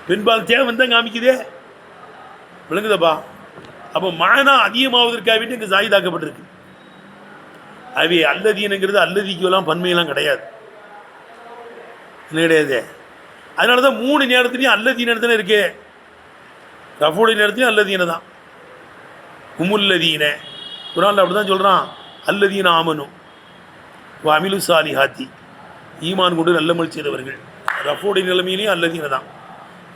பெண்பால் தேவை தான் காமிக்குதே. விளங்குதப்பா? அப்போ மானா அதிகமாவதற்காக வேண்டி இங்கே ஜாயிதாக்கப்பட்டிருக்கு. அவை அல்லதீனுங்கிறது அல்லதிக்கெல்லாம் பன்மையெல்லாம் கிடையாது. என்ன கிடையாது. அதனால தான் 3 நேரத்துலையும் அல்லதீன இடத்துல இருக்கு. ரஃபோடைய நேரத்துலையும் அல்லதீன தான். உமுல்லதீன குரான்ல அப்படி தான் சொல்கிறான். அல்லதீன ஆமனும் அமிலு சாலிஹாத்தி, ஈமான் கொண்டு நல்லமல் செய்தவர்கள். ரஃபோடைய நிலைமையிலையும் அல்லதீன தான்.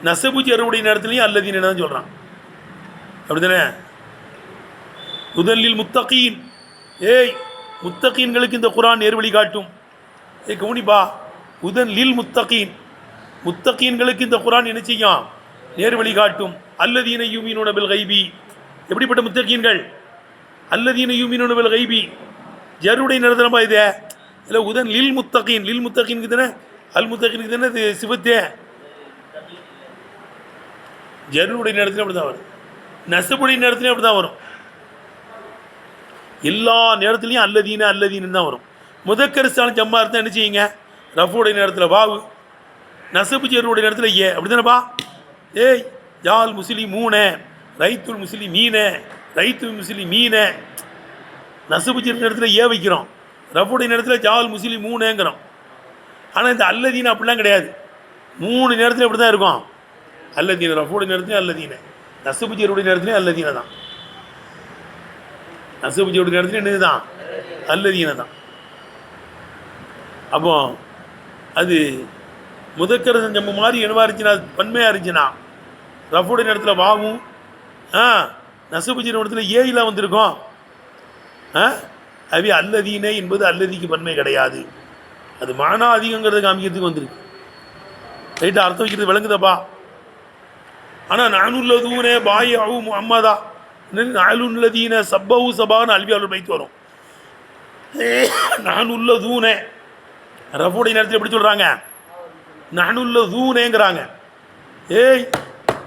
நசபு ஜருடைய நேரத்துலையும் அல்லதீன தான் சொல்கிறான். அப்படி தானே? முதலில் முத்தகீன், ஏய் முத்தகீன்களுக்கு இந்த குரான் நேர்வழி காட்டும். கவுனிப்பா, முதலில் முத்தகீன், முத்தகீன்களுக்கு இந்த குரான் என்ன செய்யும்? நேர்வழி காட்டும். அல்லதீன யூமினூன பில் கைபி. எப்படிப்பட்ட முத்தகீன்கள்? அல்லதீன யூமினூன பில் கைபி. ஜருடைய நேரத்தில்ப்பா இது இல்லை. உதன் லில் முத்தகீன், லில் முத்தகீனுக்கு தானே, அல் முத்தகீனுக்கு தானே இது சிவத்தே. ஜருடைய நேரத்திலும் அப்படி தான் வரும். நசபுடைய நேரத்துலையும் அப்படி தான் வரும். எல்லா நேரத்துலையும் அல்லதீன அல்லதீன்னு தான் வரும். முதக்கரிசான ஜம்மா இருந்தால் என்ன செய்யுங்க? ரஃபுடைய நேரத்தில் வாவு, நசபு ஜருடைய நேரத்தில் ஏ. அப்படி தானேப்பா? ஏய் ஜால் முஸ்லிம் மூனே, ரைத்துல் முஸ்லிம் மீனே, ரைத்துல் முஸ்லிம் மீனே. நசபு ஜரு நேரத்தில் ஏ வைக்கிறோம், ரஃபுடைய நேரத்தில் ஜால் முஸ்லிம் மூனேங்கிறோம். ஆனால் இந்த அல்லதீன அப்படிலாம் கிடையாது. 3 நேரத்தில் அப்படி தான் இருக்கும். அல்லதீன ரஃபுடைய நேரத்துலையும் அல்லதீன, நசபு ஜருடைய நேரத்துலையும் அல்லதீன தான். நசபு ஜருடைய நேரத்துலையும் என்னது தான்? அல்லதீன தான். அப்போ அது முதக்கர செஞ்ச மாதிரி என்னவா இருந்துச்சுன்னா, பன்மையாக இருந்துச்சுன்னா ரஃபுடைய நேரத்தில் வாவும், நசபு ஜரு நேரத்தில் ஏயில வந்திருக்கும். அவை அல்லதீனே என்பது அல்லதிக்கு பன்மை கிடையாது. அது மானா அதிகங்கிறத காமிக்கிறதுக்கு வந்திருக்கு. ரைட்டாக அர்த்தம் வைக்கிறது விளங்குதப்பா? ஆனால் நானுள்ளதூனே பாய் அவு முஹம்மதா, நானுள்ளதீன சப்பவு சபான்னு அல்வியாளர் வைத்து வரும். நானுள்ளதூனே ரஃபுடைய நேரத்தில் எப்படி சொல்கிறாங்க? நானுள்ளதூனேங்கிறாங்க. ஏய்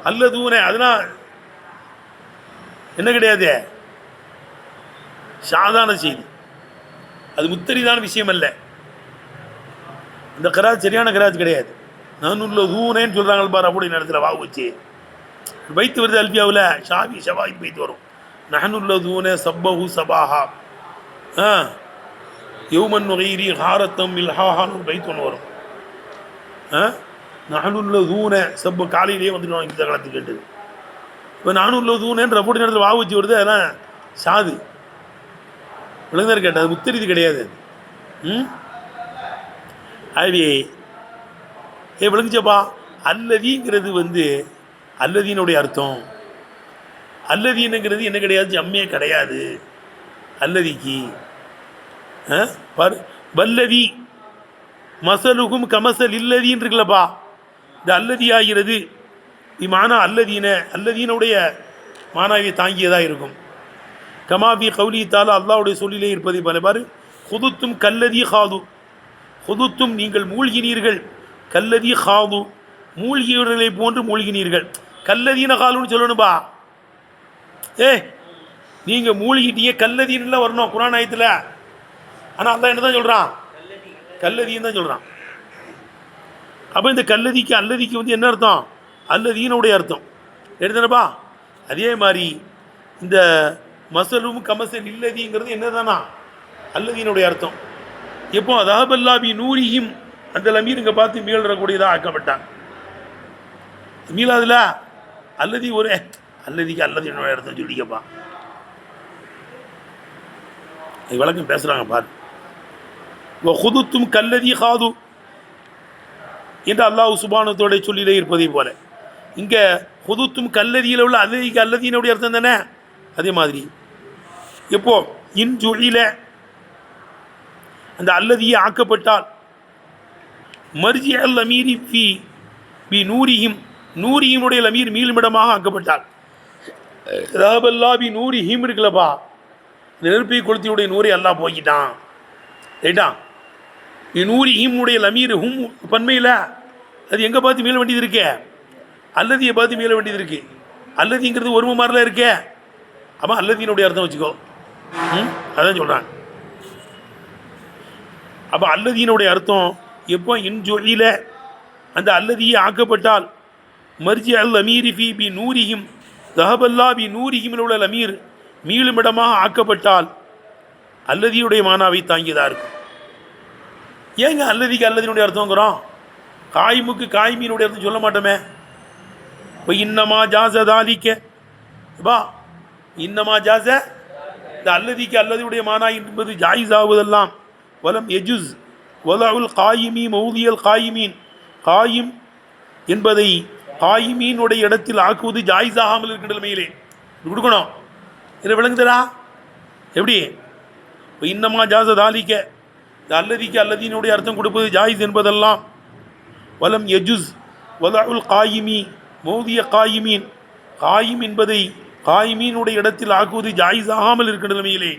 அல்லதூனே, அதனால் என்ன கிடையாது, சாதாரண செய்தி. அது முத்தரிதான விஷயம் அல்ல. இந்த கராஜ் சரியான கராஜ் கிடையாது. நானுள்ளதூனேன்னு சொல்கிறாங்க பாரு. ரஃபுடைய நேரத்தில் வாவு வச்சு வைத்து வருது. அல்பியாவில் ஷாவி ஷவாய் வைத்து வரும். நஹனுல்லதூன சப்பஹு சபாஹா, யௌமன் நுகைரி ஹாரத்தம் இல்ஹாஹான்னு வைத்து ஒன்று வரும். நஹனுல்லதூன சப்ப காலையிலேயே வந்துடுவாங்க இந்த காலத்துக்கு கேட்டது. இப்போ நானுள்ளதூனேன்னு ரஃபுடைய நேரத்தில் வாவு வச்சு வருது. அதெல்லாம் சாது விளங்குதார் கேட்டது. அது முத்தரிது கிடையாது. அதுவே விளங்குச்சப்பா? அல்லதிங்கிறது வந்து அல்லதீனுடைய அர்த்தம். அல்லதீனுங்கிறது என்ன கிடையாது, ஜம்மே கிடையாது அல்லதிக்கு. வல்லதி மசலுகும் கமசல் இல்லதின்னு இருக்குல்லப்பா. இந்த அல்லதி ஆகிறது இம்மானா அல்லதீன, அல்லதீனுடைய மானாவை தாங்கியதாக இருக்கும். கமாபி கௌலி தாலா, அல்லாவுடைய சொல்லிலே இருப்பதை பல பாரு. ஹுதுத்தும் கல்லதி ஹாது, ஹுதுத்தும் நீங்கள் மூழ்கினீர்கள், கல்லதி ஹாது மூழ்கியவர்களை போன்று மூழ்கினீர்கள். கல்லதீன காலுன்னு சொல்லணும்பா. நீங்கள் மூழ்கிட்டீங்க கல்லதீன்லாம் வரணும் குரான் ஆயத்தில். ஆனால் அல்லாஹ் என்ன தான் சொல்கிறான்? கல்லதீன் தான் சொல்கிறான். அப்போ இந்த கல்லதிக்கு அல்லதிக்கு வந்து என்ன அர்த்தம்? அல்லதீனுடைய அர்த்தம் எடுத்தனப்பா. அதே மாதிரி இந்த மசலும் கமசல் இல்லதிங்கிறது என்னதானா? அல்லதீனுடைய அர்த்தம். எப்போ அதாபல்லாபி நூரியும் அந்த லமீர் இங்கே பார்த்து மீளக்கூடியதாக ஆக்கப்பட்டான். மீளாதுல அல்லதி ஒரு அல்லதிக்கு அல்லதீனுடைய அர்த்தம் சொல்லிக்கப்பா. விளக்கம் பேசுகிறாங்க பாரு. ஹுதுத்தும் கல்லதி ஹாது என்று அல்லாஹ் சுபானத்தோட சொல்லிலே இருப்பதை போல இங்கே ஹுதுத்தும் கல்லதியில் உள்ள அல்லதிக்கு அல்லதீனுடைய அர்த்தம் தானே. அதே மாதிரி எப்போ இன் ஜுழில அந்த அல்லதியை ஆக்கப்பட்டால் மர்ஜி அல் அமீரி பி பி நூரிஹிம் நூரிஹிமுடைய லமீர் மீளுமிடமாக ஆக்கப்பட்டால் ரஹபல்லா பி நூரிஹிம் இருக்குல்லப்பா, நெருப்பை கொளுத்தியுடைய நூரை எல்லாம் போய்கிட்டான் ரைட்டா. நூரிஹிமுடைய லமீர் ஹும் பன்மையில் அது எங்கே பார்த்து மீள வேண்டியது இருக்கே? அல்லதியை பார்த்து மீள வேண்டியது இருக்கு. அல்லதிங்கிறது ஒருமை மாதிரிலாம் இருக்கே. அப்போ அல்லதியினுடைய அர்த்தம் வச்சுக்கோ. அதான் சொல்கிறாங்க. அப்போ அல்லதீனுடைய அர்த்தம் எப்போ இன்ஜொலியில் அந்த அல்லதியை ஆக்கப்பட்டால் மர்ஜி அல் அமீரி ஃபி பி நூரிஹிம் தஹபல்லா பி நூரிஹிமில் உள்ள அமீர் மீளுமிடமாக ஆக்கப்பட்டால் அல்லதியுடைய மானாவை தாங்கியதாக இருக்கும். ஏங்க அல்லதிக்கு அல்லதினுடைய அர்த்தங்கிறோம்? காய்முக்கு காய்மீனுடைய அர்த்தம் சொல்ல மாட்டோமே. இப்போ இன்னமா ஜாசதாலிக்க பா இன்னமா ஜாச இந்த அல்லதிக்கு அல்லதியுடைய மானா என்பது ஜாயிஸ் ஆகுவதெல்லாம் வலம் எஜுஸ் வலவுல் காயிமி மௌதியல் காயிமீன் காயிம் என்பதை காயிமீனுடைய இடத்தில் ஆக்குவது ஜாயிஸ் ஆகாமல் இருக்கின்ற நிலைமையிலே கொடுக்கணும். இதை விளங்குதரா எப்படி? இப்போ இன்னமா ஜாசதாலிக்க இந்த அல்லதிக்கு அல்லதீனுடைய அர்த்தம் கொடுப்பது ஜாயிஸ் என்பதெல்லாம் வலம் எஜுஸ் வலவுல் காயிமி மௌதிய காயிமீன் காயிம் என்பதை காயிமீனுடைய இடத்தில் ஆக்குவது ஜாயிஸ் ஆகாமல் இருக்கின்ற நிலைமையிலே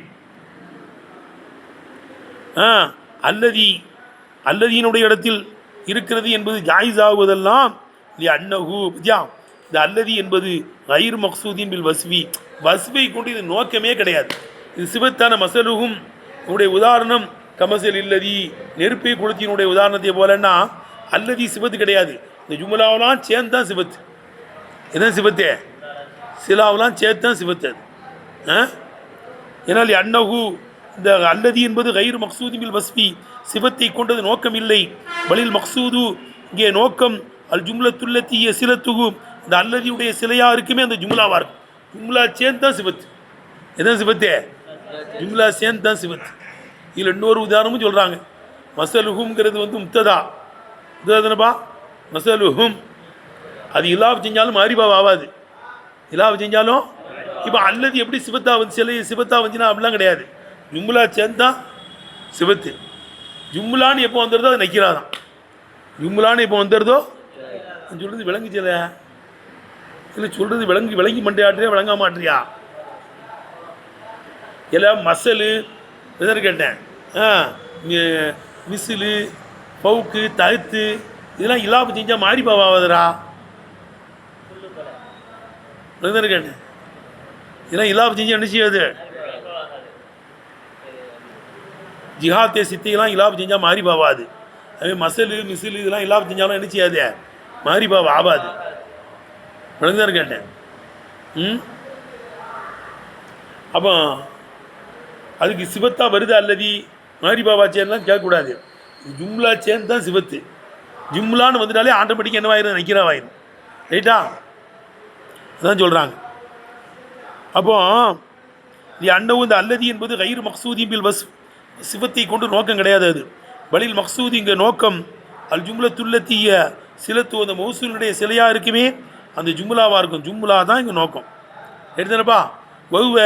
அல்லதி அல்லதீனுடைய இடத்தில் இருக்கிறது என்பது ஜாயிஸ் ஆகுவதெல்லாம் அன்னஹு வித்யா இந்த அல்லதி என்பது கயிர் மக்சூதீன் பில் வஸ்வி வஸ்வை கொண்டு இது நோக்கமே கிடையாது. இது சிவத்தான மசலுகும் உடைய உதாரணம் கமசல் இல்லதி நெருப்பை கொளுத்தினுடைய உதாரணத்தை போலன்னா அல்லதி சிவத்து கிடையாது. இந்த ஜுமுலாவெலாம் சேர்ந்து தான் சிவத்து. எதான் சிவத்தே? சிலாவெலாம் சேர்த்து தான் சிவத்து அது. ஏன்னால் அன்னஹு இந்த அல்லதி என்பது கயிறு மக்சூதி பில் வஸ்வி சிவத்தை கொண்டது நோக்கம் இல்லை. பலில் மக்சூது இங்கே நோக்கம் அல் ஜும்லத்துல்லத்திய சிலத்துகு இந்த அல்லதியுடைய சிலையா இருக்குமே அந்த ஜும்லாவாக இருக்கும். ஜும்லா சேர்ந்து தான் சிவத்து. எதான் சிவத்தே? ஜும்லா சேர்ந்து தான் சிவத்து. இதில் இன்னொரு உதாரணமும் சொல்கிறாங்க. மசலுஹும்ங்கிறது வந்து முத்ததா இதுதானப்பா மசலுஹும். அது இலாவு செஞ்சாலும் மாரிபாவ் ஆகாது. இலாவு செஞ்சாலும் இப்போ அல்லது எப்படி சிவத்தா வந்து சிலை சிவத்தா வந்துச்சுன்னா அப்படிலாம் கிடையாது. ஜும்லா சேர்ந்தா சிவத்து. ஜும்லான்னு எப்போ வந்துடுதோ அது நைக்கிறாதான். ஜும்லான்னு எப்போ வந்துடுதோ சொல்கிறது விளங்குச்சல இல்லை சொல்கிறது விளங்கி மண்டையாட்டியா விளங்க மாட்டியா? எல்லாம் மசலு எதற்கு கேட்டேன். மிசிலு பவுக்கு தகுத்து இதெல்லாம் இலாப்பு செஞ்சால் மாரிபாவாவதுரா எதற்கு கேட்டேன். இதெல்லாம் இலாப்பு செஞ்சால் என்ன செய்யாது? ஜிஹாத்தே சித்தையெல்லாம் இலாப்பு செஞ்சால் மாரிபாவாது. அதே மசலு மிசிலு இதெல்லாம் இலாப்பு செஞ்சாலும் என்ன செய்யாது? மாரிபாவா ஆகாது. விளங்குதான் கேட்டேன். அப்போ அதுக்கு சிவத்தா வருது அல்லதி மாரிபாவா சேர்லாம் கேட்கக்கூடாது. ஜும்லா சேர்ந்து தான் சிவத்து. ஜும்லான்னு வந்துட்டாலே ஆட்டோமேட்டிக்காக என்னவாயிரும்? நைக்கிறாவாயிரும். ரைட்டா? அதான் சொல்கிறாங்க. அப்போ அன்னவும் இந்த அல்லதி என்பது கயிறு மக்சூதி பில் வஸ் சிவத்தை கொண்டு நோக்கம் கிடையாது. அது பலில் மக்சூதி இங்கே நோக்கம் அல் ஜும்லத்துல்லத்திய சிலத்து அந்த மௌசூலுடைய சிலையாக இருக்குமே அந்த ஜும்லாவாக இருக்கும். ஜும்லா தான் இங்கே நோக்கம். எடுத்தனப்பா வகுவ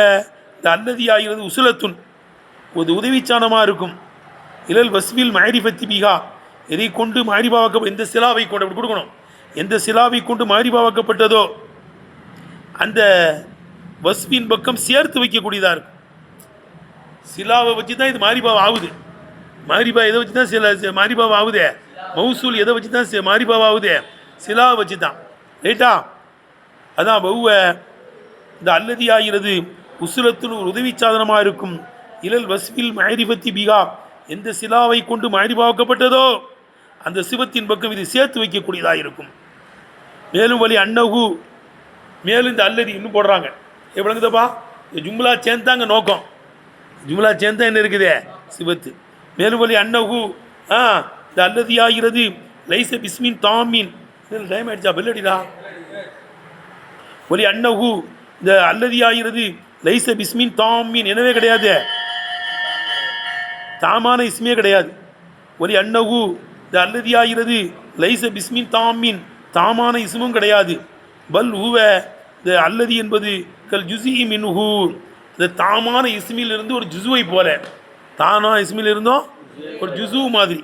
இந்த அல்லதி ஆகிறது உசுலத்துன் ஒரு உதவிச்சானமாக இருக்கும். இலல் வஸ்வில் மாரிஃபத்தி பிகா எதை கொண்டு மாரிபாவாக்க எந்த சிலாவை கொண்டு அப்படி கொடுக்கணும். எந்த சிலாவை கொண்டு மாரிபாவாக்கப்பட்டதோ அந்த வஸ்வின் பக்கம் சேர்த்து வைக்கக்கூடியதாக இருக்கும். சிலாவை வச்சு தான் இது மாரிபாவ் ஆகுது. மாரிபா எதை வச்சு தான் சில மாரிபாவ் ஆகுதே? மௌசூல் எதை வச்சு தான் மாரிபாவ் ஆகுதே? சிலாவை வச்சு தான். ரைட்டா? அதான் வௌவ இந்த அல்லதி ஆகிறது உசுலத்தில் ஒரு உதவி சாதனமாக இருக்கும். இலல் வஸ்வில் மாரிஃபத்தி பிகா எந்த சிலாவை கொண்டு மாரிபாவாக்கப்பட்டதோ அந்த சிவத்தின் பக்கம் இது சேர்த்து வைக்கக்கூடியதாக இருக்கும். மேலும் வழி அன்னகு, மேலும் இந்த அல்லதி இன்னும் போடுறாங்க. எவ்வளோங்குதப்பா, இந்த ஜும்லா சேர்ந்தாங்க நோக்கம். ஜும்லா சேர்ந்தா என்ன இருக்குது, சிவத்து. மேலும் வழி அன்னகு, இந்த அல்லதி ஆகிறது லைச பிஸ்மின் தாமீன். இதில் டைம் ஆயிடுச்சா, பெல்லடிடா. வழி அன்னகு, இந்த அல்லதி ஆகிறது லைச பிஸ்மின் தாமீன், எனவே கிடையாது, தாமான இஸ்மே கிடையாது. வழி அன்னகு, இந்த அல்லதி ஆகிறது லைச பிஸ்மின் தாமீன், தாமான இஸ்மும் கிடையாது. பல் ஹுவ, இந்த அல்லதி என்பது கல் ஜுசி மின்ஹு, இந்த தாமான இஸ்மில் இருந்து ஒரு ஜுசுவை போல, தானா இஸ்மில் இருந்தோம் ஒரு ஜுசு மாதிரி.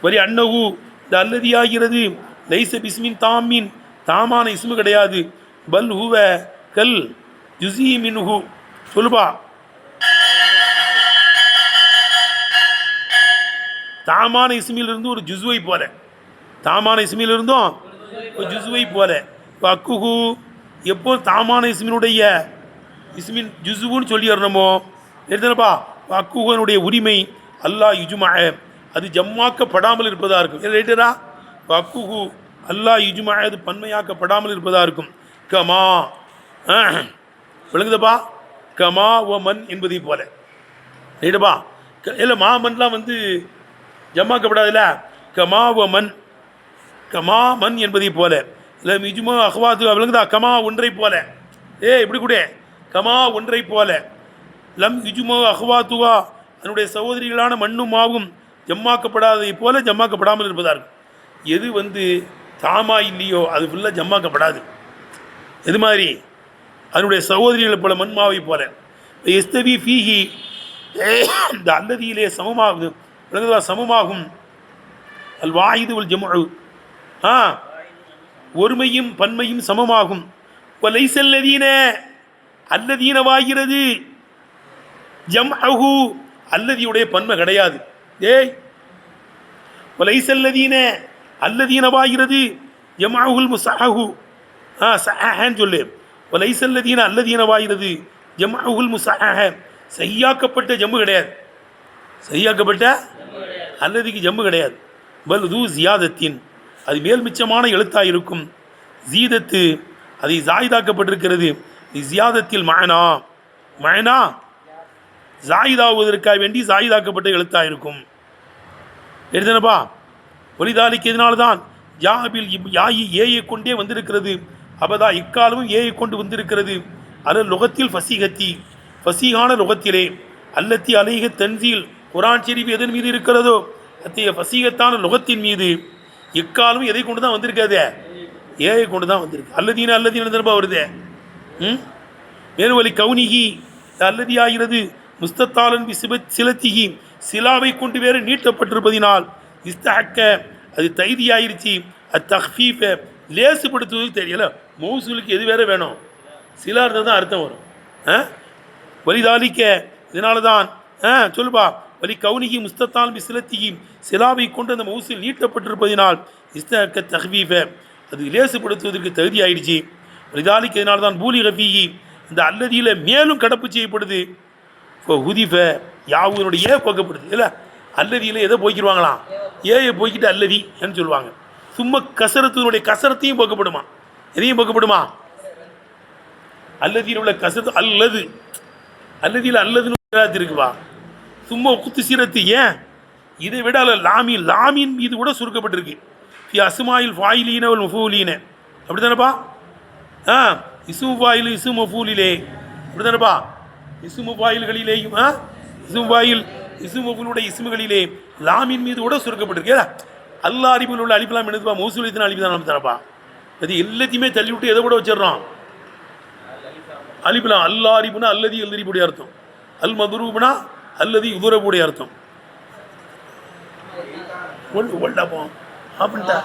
வரி அன்னஹு, இந்த அல்லதி ஆகிறது லைச பிஸ்மின் தாமீன், தாமான இஸ்மு கிடையாது. பல் ஹுவ கல் ஜுசி மின்ஹு, சொல்லுபா. தாமான இஸ்மில் இருந்து ஒரு ஜுசுவை போல, தாமான இஸ்மில் இருந்தும் ஒரு ஜுசுவை போல. அக்குஹு, எப்போ தாமான இஸ்மினுடைய இஸ்மின் ஜுசுன்னு சொல்லி வரணுமோ எடுத்தனப்பா. அக்குஹனுடைய உரிமை அல்லாஹ் யுஜுமா, அது ஜம்மாக்கப்படாமல் இருப்பதாக இருக்கும். ரைட்டரா, அக்குஹு அல்லாஹ் யுஜுமா, அது பன்மையாக்கப்படாமல் இருப்பதாக இருக்கும். கமா, விளங்குதப்பா, கமா ஓ மண் என்பதை போல. ரைட்டப்பா, இல்லை மாமன்லாம் வந்து ஜம்மாக்கப்படாதுல்ல, கமா ஓ மண், கமா மண் என்பதை போல. இல்லை மிஜுமா அஹ்வாத்து, விளங்குதா, கமா ஒன்றை போல. இப்படி கூட கமா ஒன்றை போல. லம் யுஜுமா அஹ்வாத்துவா, அதனுடைய சகோதரிகளான மண்ணும் மாவும் ஜம்மாக்கப்படாததை போல ஜம்மாக்கப்படாமல் இருப்பதாக இருக்கும். எது வந்து தாமா இல்லையோ அது ஃபுல்லாக ஜம்மாக்கப்படாது. எது மாதிரி, அதனுடைய சகோதரிகளை போல மண்மாவை போல. எஸ்தவி ஃபீஹி, இந்த அல்லதியிலே சமமாகும், விளங்குதா, சமமாகும். அல் வாஹிது வல் ஜம்உ, ஒருமையும் பன்மையும் சமமாகும். லைசல்லதீன, அல்லதீனவாகிறது ஜம்அஹு, அல்லதியுடைய பன்மை கிடையாது. லைசல்லதீன, அல்லதீனவாகிறது ஜம்அஹுல் முஸஹஹு, சஹஹன்னு சொல்லு. லைசல்லதீன, அல்லதீனவாகிறது ஜம்அஹுல் முஸஹஹ, சஹியாக்கப்பட்ட ஜம்மு கிடையாது. சஹியாக்கப்பட்ட அல்லதிக்கு ஜம்மு கிடையாது. பல் து ஜியாதத்தின், அது மேல் மிச்சமான எழுத்தாக இருக்கும். ஜீதத்து, அதை ஜாயிதாக்கப்பட்டிருக்கிறது. ஜியாதத்தில் மயனா, மயனா ஜாயிதாவதற்காக வேண்டி ஜாயிதாக்கப்பட்ட எழுத்தாக இருக்கும். எழுதுனப்பா. ஒலிதாலிக்கு இதனால்தான் யாபில் யாயி ஏயை கொண்டே வந்திருக்கிறது. அபதா, இக்காலமும் ஏயை கொண்டு வந்திருக்கிறது. அல லுகத்தில் ஃபசீகத்தி, ஃபசீகான லுகத்திலே. அல்லத்தி அலைக தன்சீல், குரான் ஷெரீஃப் எதன் மீது இருக்கிறதோ அத்தைய ஃபசீகத்தான லுகத்தின் மீது எக்காலமும் எதை கொண்டு தான் வந்திருக்காது, ஏயை கொண்டு தான் வந்திருக்கு. அல்லதீன, அல்லதீன திரும்ப வருது. மேலும் வலி கவுனிகி, அல்லதி ஆகிறது முஸ்தத்தாலன் பி சிலத்திகி, சிலாவை கொண்டு வேறு நீட்டப்பட்டிருப்பதினால். இஸ்தஹக்க, அது தைதியாயிருச்சு. அது தஹ்ஃபீஃப, லேசுப்படுத்துவதுக்கு தெரியல. மௌசூலுக்கு எது வேற வேணும், சிலா இருந்தால் தான் அர்த்தம் வரும். வலிதாலிக்க, இதனால தான் சொல்லுப்பா. வலி கவுனிகி முஸ்தத்தால் பி சிலத்திகி, சிலாவை கொண்டு அந்த மௌசூல் நீட்டப்பட்டிருப்பதினால். இஸ்தஹக்க தஹ்ஃபீஃப, அது லேசுப்படுத்துவதற்கு தகுதி ஆயிடுச்சு. வலிதாலிக்க, இதனால தான் பூலி கஃபீகி, இந்த அல்லதியில் மேலும் கடப்பு செய்யப்படுது. இப்போ ஹுதிஃப, யாவுனுடைய போக்கப்படுது. இல்லை, அல்லதியில் எதை போய்க்கிடுவாங்களாம், ஏயை போய்கிட்டு அல்லதி என்று சொல்லுவாங்க. சும்மா கசரத்தினுடைய கசரத்தையும் போக்கப்படுமா, எதையும் போக்கப்படுமா, அல்லதியில் உள்ள கசரத்து அல்லது, அல்லதியில் அல்லதுன்னு இருக்குவா. சும்மா குத்து சீரத்து, ஏன் இதை விட அல்ல லாமீன், லாமீன் மீது கூட சுருக்கப்பட்டிருக்கு. அசுமாயில் ஃபாயிலீன ஒரு மஃபூலீன, அப்படி தானேப்பா. இசுமு ஃபாயில் இசுமு மஃபூலிலே, அப்படி தானேப்பா. இசுமு ஃபாயில்களிலேயும் இசுமு ஃபாயில் இசுமு மஃபூலுடைய இசுமுகளிலே லாமின் மீது கூட சுருக்கப்பட்டிருக்கு. அல்லா அறிவில் உள்ள அலிஃப்லாம் என்னதுப்பா, மௌசூலியத்தின் அலிஃப் தான் தானப்பா. அது எல்லாத்தையுமே தள்ளி விட்டு எதை கூட வச்சிடறோம், அலிஃப்லாம். அல்லா அறிவுனா அல்லதி எழுதிக்கூடிய அர்த்தம், அல் மதுரூப்னா அல்லதி உதுரக்கூடிய அர்த்தம். ஒல்லப்போம் அப்படின்ட்டா